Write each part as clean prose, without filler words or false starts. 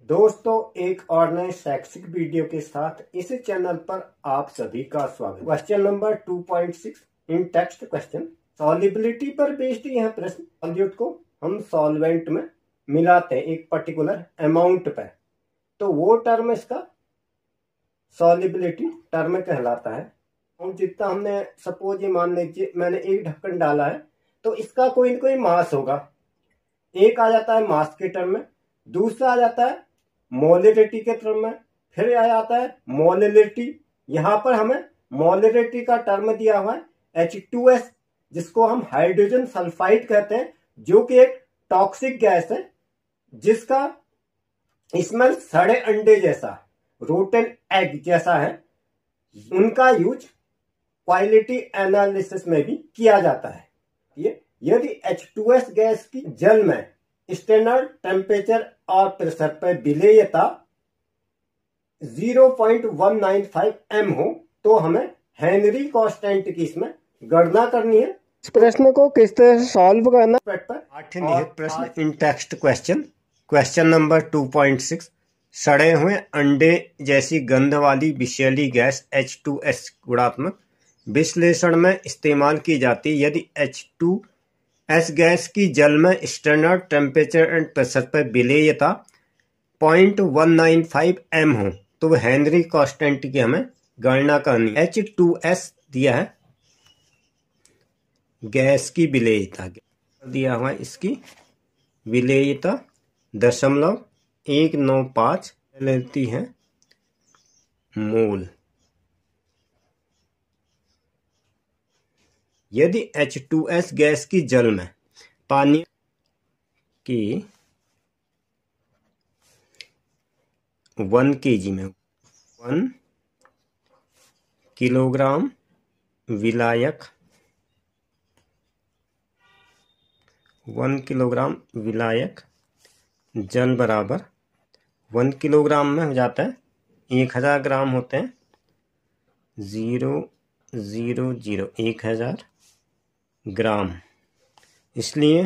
दोस्तों, एक और नए शैक्षिक वीडियो के साथ इस चैनल पर आप सभी का स्वागत। क्वेश्चन नंबर 2.6 इन टेक्स्ट क्वेश्चन। सॉल्युबिलिटी पर बेस्ड यह प्रश्न। सॉल्यूट को हम सॉल्वेंट में मिलाते हैं एक पर्टिकुलर अमाउंट पे, तो वो टर्म इसका सॉल्युबिलिटी टर्म कहलाता है। और जितना हमने सपोज ये मान लीजिए मैंने एक ढक्कन डाला है, तो इसका कोई ना कोई मास होगा। एक आ जाता है मास के टर्म में, दूसरा आ जाता है मोलरिटी के टर्म में, फिर आ जाता है मोलरिटी। यहां पर हमें मोलरिटी का टर्म दिया हुआ है H2S, जिसको हम हाइड्रोजन सल्फाइड कहते हैं, जो कि एक टॉक्सिक गैस है जिसका स्मेल सड़े अंडे जैसा, रोटन एग जैसा है। उनका यूज क्वालिटी एनालिसिस में भी किया जाता है। ये यदि H2S गैस की जल में स्टैंडर्ड टेम्परेचर और प्रेशर पर विलेयता 0.195 m हो, तो हमें हेनरी कांस्टेंट की इसमें गणना करनी है। इस प्रश्न को किस तरह से सॉल्व करना पर निहित प्रश्न इन टेक्स्ट क्वेश्चन। क्वेश्चन नंबर 2.6 सड़े हुए अंडे जैसी गंध वाली विषैली गैस H2S गुणात्मक विश्लेषण में इस्तेमाल की जाती है। यदि H2S गैस की जल में स्टैंडर्ड टेम्परेचर एंड प्रेशर पर विलेयता 0.195 m हो, तो हेनरी कांस्टेंट की हमें गणना करनी है। H2S दिया है गैस की विलेयता, दिया हुआ है इसकी विलेयता 0.195 लेती है मोल। यदि H2S गैस की जल में पानी की 1 kg में 1 किलोग्राम विलायक 1 किलोग्राम विलायक जल बराबर 1 किलोग्राम में हो जाता है 1000 ग्राम होते हैं 1000 ग्राम, इसलिए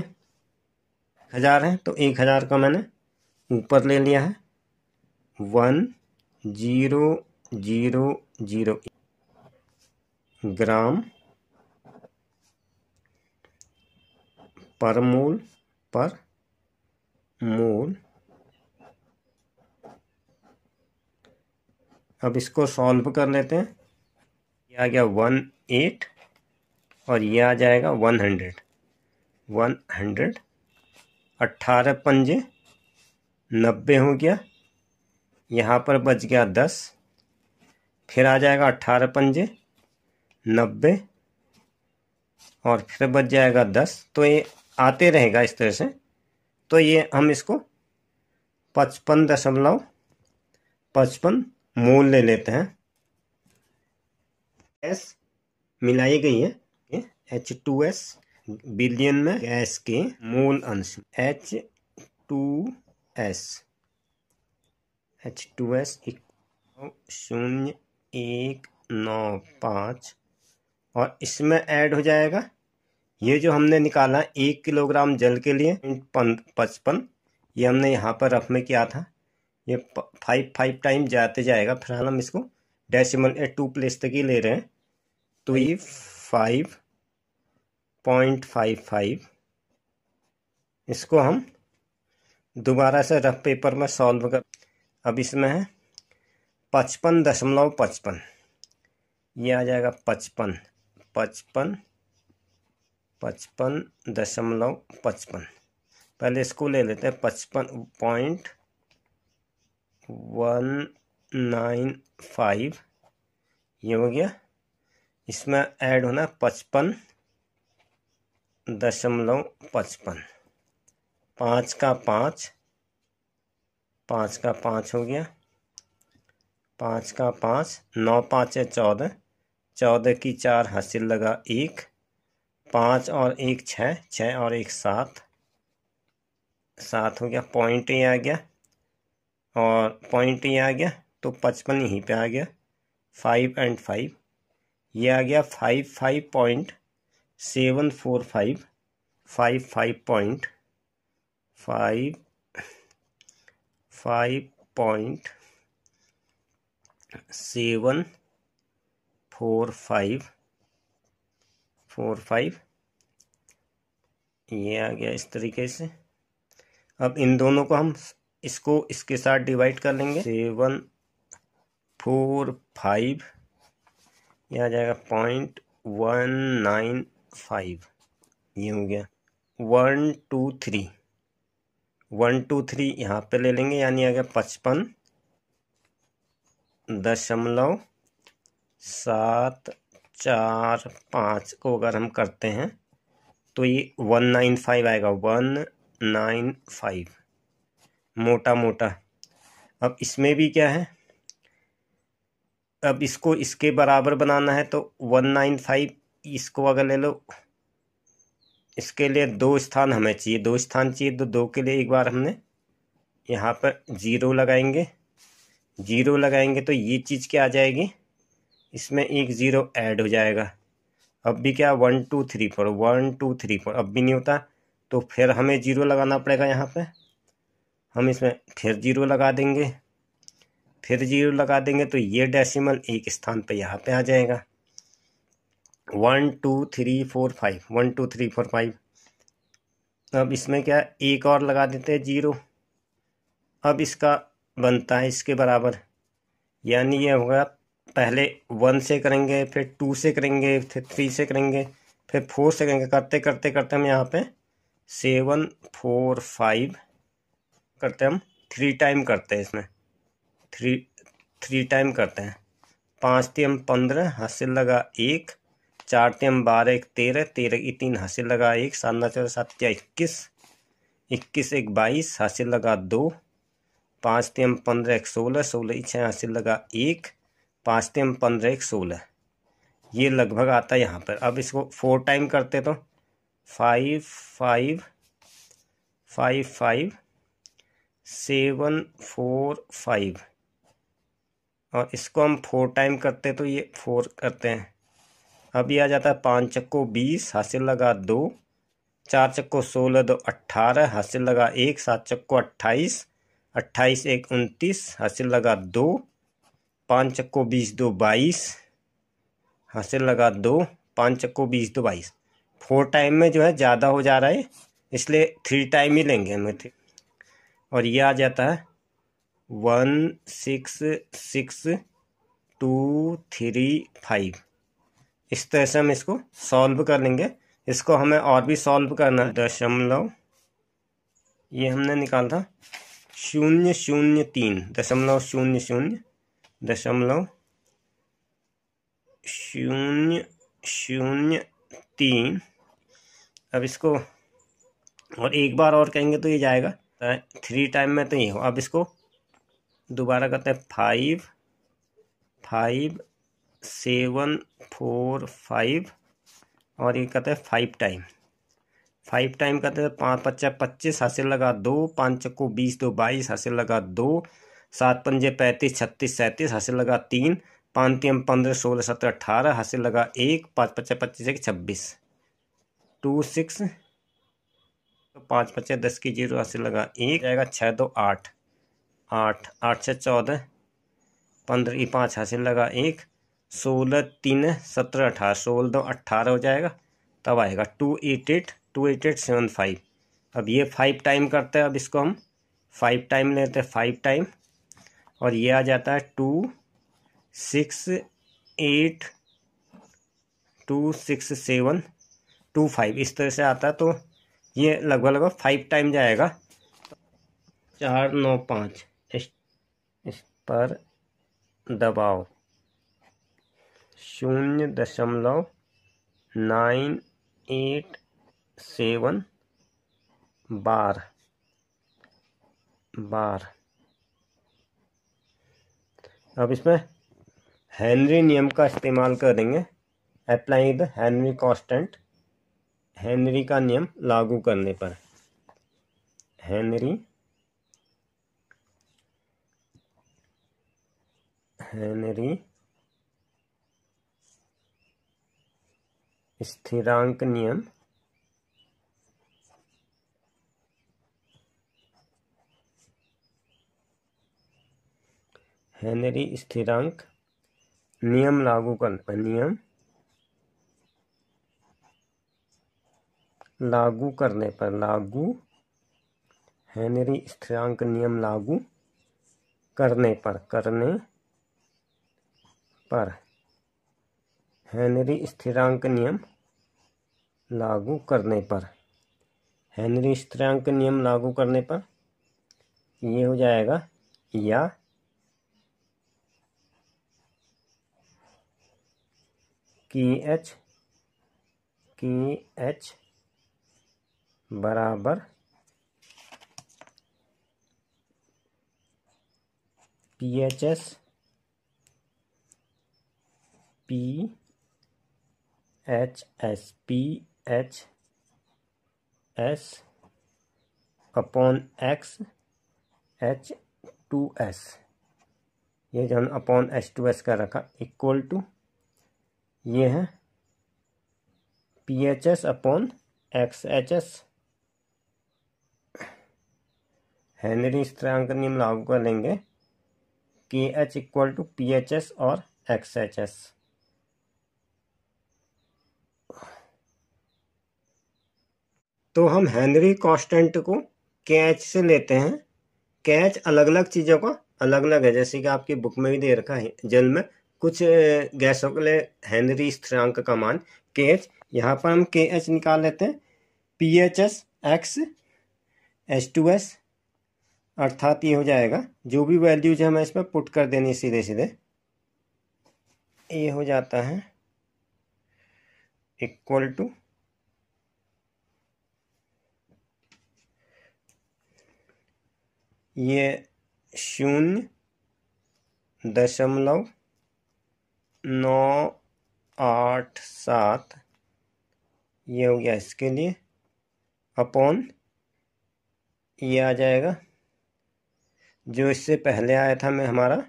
1000 है तो 1000 का मैंने ऊपर ले लिया है 1000 ग्राम पर मोल। अब इसको सॉल्व कर लेते हैं। ये आ गया 18 और ये आ जाएगा 100। 18 पंजे 90 हो गया, यहाँ पर बच गया 10, फिर आ जाएगा 18 पंजे 90 और फिर बच जाएगा 10। तो ये आते रहेगा इस तरह से। तो ये हम इसको 55.55 मोल ले लेते हैं। गैस मिलाई गई है H2S बिलियन में गैस के मोल अंश H2S 0.195 और इसमें ऐड हो जाएगा ये जो हमने निकाला 1 किलोग्राम जल के लिए 55, ये हमने यहाँ पर रफ में किया था। ये 5 टाइम जाते जाएगा, फिर हम इसको डेसिमल 2 प्लेस तक ही ले रहे हैं, तो ये 5.55। इसको हम दोबारा से रफ पेपर में सॉल्व कर। अब इसमें है 55.55, ये आ जाएगा 55.55। पहले इसको ले लेते हैं 55.195, ये हो गया। इसमें ऐड होना 55.55, 5 का 5 हो गया, 5 का 5, 9 5 है 14, 14 की 4 हासिल लगा 1, 5 और 1 6, 6 और 1 7 हो गया। पॉइंट ये आ गया और पॉइंट ये आ गया, तो 55 यहीं पे आ गया। 5 and 5 ये आ गया 55.745, 55.745 5.745 ये आ गया इस तरीके से। अब इन दोनों को हम इसको इसके साथ डिवाइड कर लेंगे। 745 ये आ जाएगा 0.195 ये हो गया। 123 यहाँ पे ले लेंगे, यानी आ गया 55.745 को अगर हम करते हैं तो ये 195 आएगा। 195 मोटा मोटा। अब इसमें भी क्या है, अब इसको इसके बराबर बनाना है तो 195 इसको अगर ले लो, इसके लिए 2 स्थान हमें चाहिए, 2 स्थान चाहिए तो 2 के लिए एक बार हमने यहाँ पर 0 लगाएंगे। 0 लगाएंगे तो ये चीज़ क्या आ जाएगी, इसमें एक 0 ऐड हो जाएगा। अब भी क्या 1 2 3 4 1 2 3 4 अब भी नहीं होता, तो फिर हमें 0 लगाना पड़ेगा। यहाँ पे हम इसमें फिर 0 लगा देंगे, फिर 0 लगा देंगे तो ये डेसिमल एक स्थान पे यहाँ पे आ जाएगा। 1 2 3 4 5 1 2 3 4 5। अब इसमें क्या एक और लगा देते हैं 0। अब इसका बनता है इसके बराबर, यानी ये होगा पहले 1 से करेंगे, फिर 2 से करेंगे, फिर 3 से करेंगे, फिर 4 से करेंगे। करते करते करते हम यहाँ पे 7 4 5 करते, हम 3 टाइम करते हैं इसमें, 3 टाइम करते हैं। 5 3 15 हासिल लगा 1, 4 3 12 1 13 13 की 3 हासिल लगा 1, 7 9 14 7 21 21 1 22 हासिल लगा 2, 5 3 15 1 16 16 की 6 हासिल लगा 1, 5 3 15 1 16 ये लगभग आता है यहाँ पर। अब इसको 4 टाइम करते तो 5 5 5 5 7 4 5 और इसको हम 4 टाइम करते तो ये 4 करते हैं। अब ये आ जाता है 5 चक्को 20 हासिल लगा 2, 4 चक्को 16 2 18 हासिल लगा 1, 7 चक्को 28 28 1 29 हासिल लगा 2, 5 चक्को 20 2 22 हासिल लगा 2, 5 चक्को 20 2 22। 4 टाइम में जो है ज़्यादा हो जा रहा है, इसलिए 3 टाइम ही लेंगे हमें। और ये आ जाता है 1 6 6 2 3 5। इस तरह से हम इसको सॉल्व कर लेंगे। इसको हमें और भी सॉल्व करना है। दशमलव ये हमने निकाला था 003 दशमलव 00 दशमलव 003। अब इसको और एक बार और कहेंगे तो ये जाएगा 3 टाइम में, तो ये हो। अब इसको दोबारा करते हैं 5 5 7 4 5 और ये कहते हैं 5 टाइम। 5 टाइम करते हैं 5 5 25 हासिल लगा 2, 5 चक्को 20 2 22 हासिल लगा 2, 7 पंजे 35 36 37 हासिल लगा 3, 5 3 15 16 17 18 हासिल लगा 1, 5 5 25 1 26 2 6 5 5 10 की 0 हासिल लगा 1 जाएगा 6 2 8 8 8 6 14 15 की 5 हासिल लगा 1, 16 3 17 18 16 2 18 हो जाएगा। तब आएगा 288 अब ये 5 टाइम करते हैं। अब इसको हम 5 टाइम लेते हैं, 5 टाइम, और ये आ जाता है 2 6 8 2 6 7 2 5 इस तरह से आता है। तो ये लगभग लगभग 5 टाइम जाएगा। 4 9 5 इस पर दबाओ 0.987 बार। अब इसमें हेनरी नियम का इस्तेमाल करेंगे। Apply the Henry constant, Henry का नियम लागू करने पर। हेनरी स्थिरांक नियम हेनरी स्थिरांक नियम लागू करने, नियम लागू करने पर, हेनरी स्थिरांक नियम लागू करने पर, हेनरी स्थिरांक नियम लागू करने पर, हेनरी स्थिरांक नियम लागू करने पर ये हो जाएगा या KH बराबर PHS अपॉन X H2S, ये जो हमने अपॉन H2S का रखा इक्वल टू ये है PHS अपॉन XHS। हेनरी स्थिरांक नियम लागू कर लेंगे KH इक्वल टू PHS और XHS। तो हम हेनरी कांस्टेंट को KH से लेते हैं। KH अलग अलग चीज़ों का अलग अलग है, जैसे कि आपकी बुक में भी दे रखा है जल में कुछ गैसों के लिए हेनरी स्थिरांक का मान KH। यहाँ पर हम KH निकाल लेते हैं PHS X H2S, अर्थात ये हो जाएगा जो भी वैल्यूज हमें इसमें पुट कर देनी सीधे सीधे, ये हो जाता है इक्वल टू ये 0.987 ये हो गया इसके लिए, अपॉन ये आ जाएगा जो इससे पहले आया था में हमारा,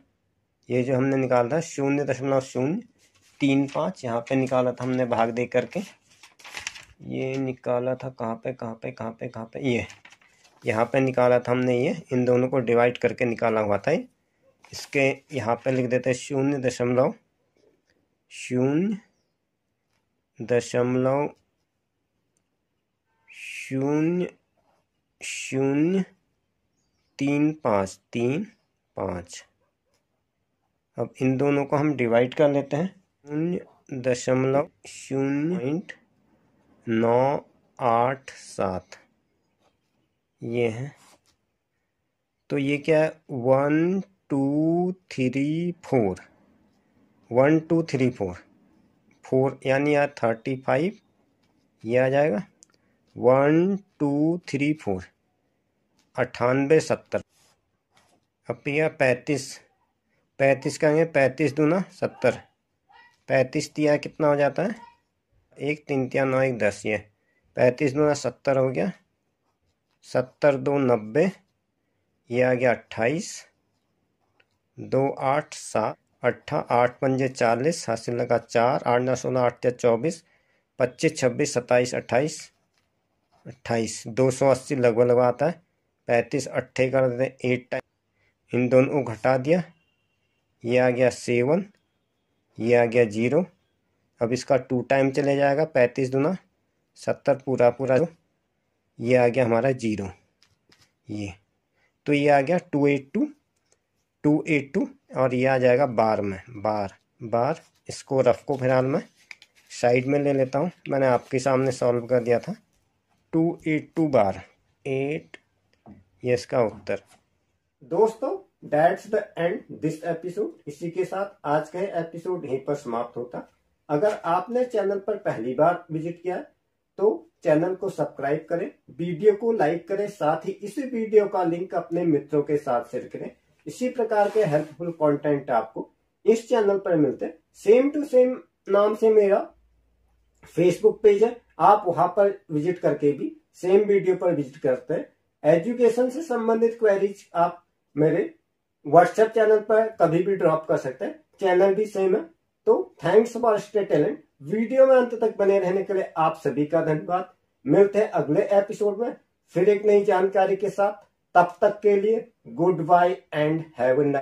ये जो हमने निकाला था 0.035, यहाँ पे निकाला था हमने भाग दे करके, ये निकाला था कहाँ पे ये यहाँ पे निकाला था हमने, ये इन दोनों को डिवाइड करके निकाला हुआ था। इसके यहाँ पे लिख देते 0.003535। अब इन दोनों को हम डिवाइड कर लेते हैं 0.987 ये है, तो ये क्या है 1 2 3 4 1 2 3 4 यानी यार 35 ये आ जाएगा 1 2 3 4 98 70। अब यह 35 कहेंगे 35 दूना 70, 35 दिया कितना हो जाता है 1 3 3 9 1 10, ये 35 दूना 70 हो गया, 70 2 90, ये आ गया 28, 2 8 7 8 8 5 40, हासिल लगा 4 8 9 16 8 24 25 26 27 28 280 लगभग आता है। 35 8 कर देते 8 टाइम, इन दोनों को घटा दिया, ये आ गया 7, ये आ गया 0। अब इसका 2 टाइम चले जाएगा, 35 दूना 70 पूरा ये आ गया हमारा 0, ये तो ये आ गया 282 और ये आ जाएगा बार में, बार इसको रफ को फिलहाल मैं साइड में ले लेता हूँ, मैंने आपके सामने सॉल्व कर दिया था 282 बार 8, ये इसका उत्तर। दोस्तों that's the end this episode, इसी के साथ आज का एपिसोड यहीं पर समाप्त होता। अगर आपने चैनल पर पहली बार विजिट किया तो चैनल को सब्सक्राइब करें, वीडियो को लाइक करें, साथ ही इसी वीडियो का लिंक अपने मित्रों के साथ शेयर करें। इसी प्रकार के हेल्पफुल कंटेंट आपको इस चैनल पर मिलते हैं। सेम टू सेम नाम से मेरा फेसबुक पेज है, आप वहां पर विजिट करके भी सेम वीडियो पर विजिट करते हैं। एजुकेशन से संबंधित क्वेरीज आप मेरे व्हाट्सएप चैनल पर कभी भी ड्रॉप कर सकते हैं, चैनल भी सेम है। तो thanks for stay talent, video में अंत तक बने रहने के लिए आप सभी का धन्यवाद। मिलते हैं अगले एपिसोड में फिर एक नई जानकारी के साथ, तब तक के लिए good bye and have a nice